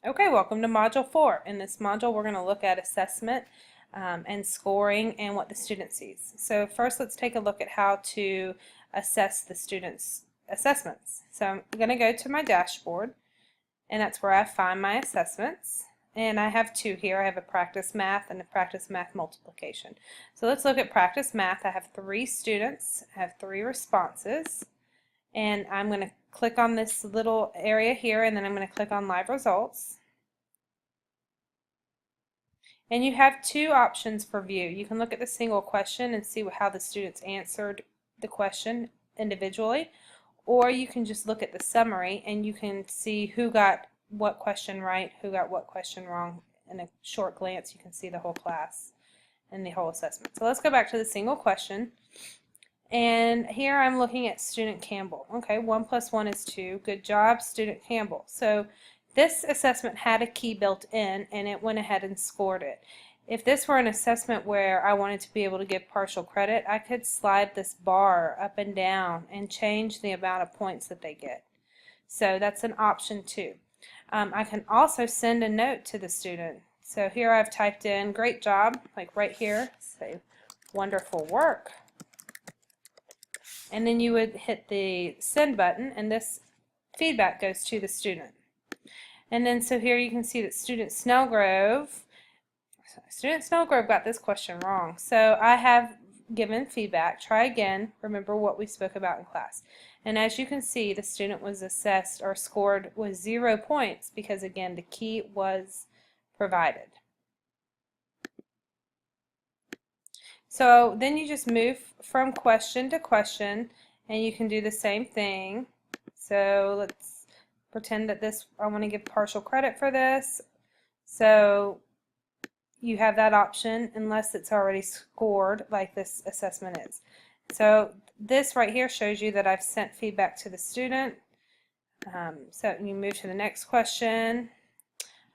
Okay, welcome to Module 4. In this module, we're going to look at assessment and scoring and what the student sees. So first, let's take a look at how to assess the students' assessments. So I'm going to go to my dashboard, and that's where I find my assessments. And I have two here. I have a practice math and a practice math multiplication. So let's look at practice math. I have 3 students. I have 3 responses. And I'm going to click on this little area here, and then I'm going to click on live results. And you have 2 options for view. You can look at the single question and see how the students answered the question individually, or you can just look at the summary and you can see who got what question right, who got what question wrong. In a short glance, you can see the whole class and the whole assessment. So let's go back to the single question. And here I'm looking at student Campbell. Okay, 1 plus 1 is 2. Good job, student Campbell. So this assessment had a key built in, and it went ahead and scored it. If this were an assessment where I wanted to be able to give partial credit, I could slide this bar up and down and change the amount of points that they get. So that's an option too. I can also send a note to the student. So here I've typed in, great job, like right here, say, wonderful work. And then you would hit the send button, and this feedback goes to the student. And then so here you can see that student Snellgrove got this question wrong. So I have given feedback. Try again. Remember what we spoke about in class. And as you can see, the student was assessed or scored with 0 points because, again, the key was provided. So then you just move from question to question, and you can do the same thing. So let's pretend that I want to give partial credit for this. So you have that option unless it's already scored like this assessment is. So this right here shows you that I've sent feedback to the student. So you move to the next question.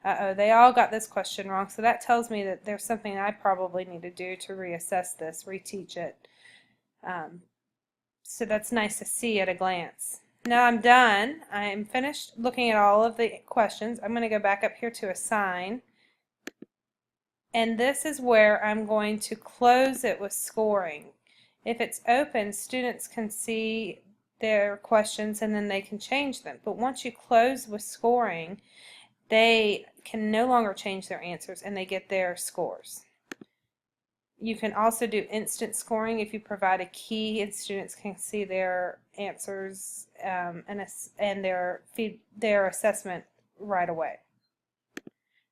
Uh-oh, they all got this question wrong, so that tells me that there's something I probably need to do to reassess this, reteach it. So that's nice to see at a glance. Now I'm done. I'm finished looking at all of the questions. I'm going to go back up here to assign. And this is where I'm going to close it with scoring. If it's open, students can see their questions and then they can change them. But once you close with scoring, they can no longer change their answers and they get their scores. You can also do instant scoring if you provide a key and students can see their answers and their assessment right away.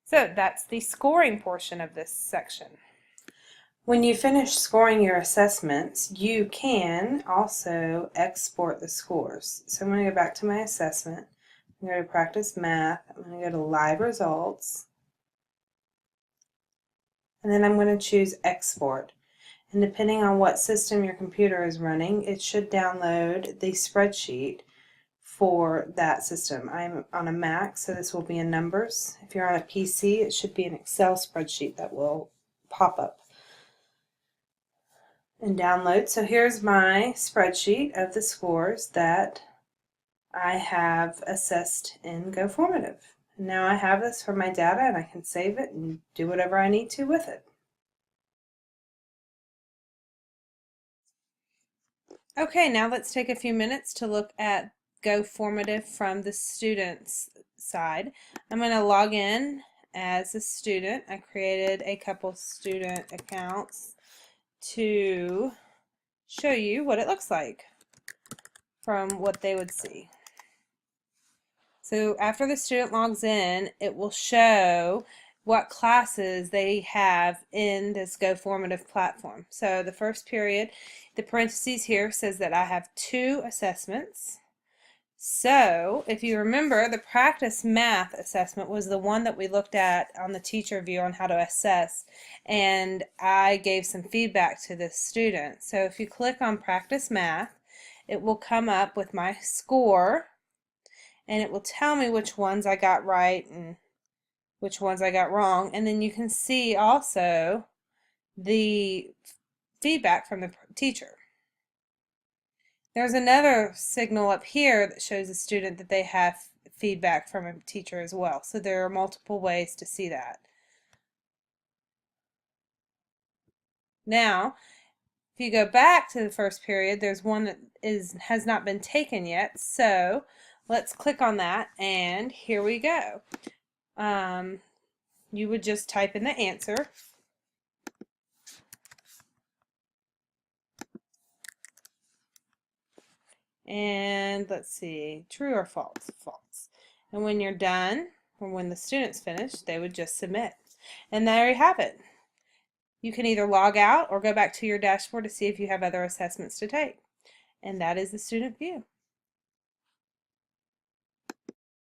So that's the scoring portion of this section. When you finish scoring your assessments, you can also export the scores. So I'm going to go back to my assessment. I'm going to practice math. I'm going to go to live results. And then I'm going to choose export. And depending on what system your computer is running, it should download the spreadsheet for that system. I'm on a Mac, so this will be in numbers. If you're on a PC, it should be an Excel spreadsheet that will pop up and download. So here's my spreadsheet of the scores that I have assessed in GoFormative. Now I have this for my data and I can save it and do whatever I need to with it. Okay, now let's take a few minutes to look at GoFormative from the student's side. I'm going to log in as a student. I created a couple student accounts to show you what it looks like from what they would see. So after the student logs in, it will show what classes they have in this GoFormative platform. So the first period, the parentheses here says that I have 2 assessments. So if you remember, the practice math assessment was the one that we looked at on the teacher view on how to assess, and I gave some feedback to the student. So if you click on practice math, it will come up with my score, and it will tell me which ones I got right and which ones I got wrong. And then you can see also the feedback from the teacher. There's another signal up here that shows the student that they have feedback from a teacher as well. So there are multiple ways to see that. Now, if you go back to the first period, there's one that has not been taken yet. So let's click on that, and here we go. You would just type in the answer. And let's see, true or false? False. And when you're done, or when the student's finished, they would just submit. And there you have it. You can either log out or go back to your dashboard to see if you have other assessments to take. And that is the student view.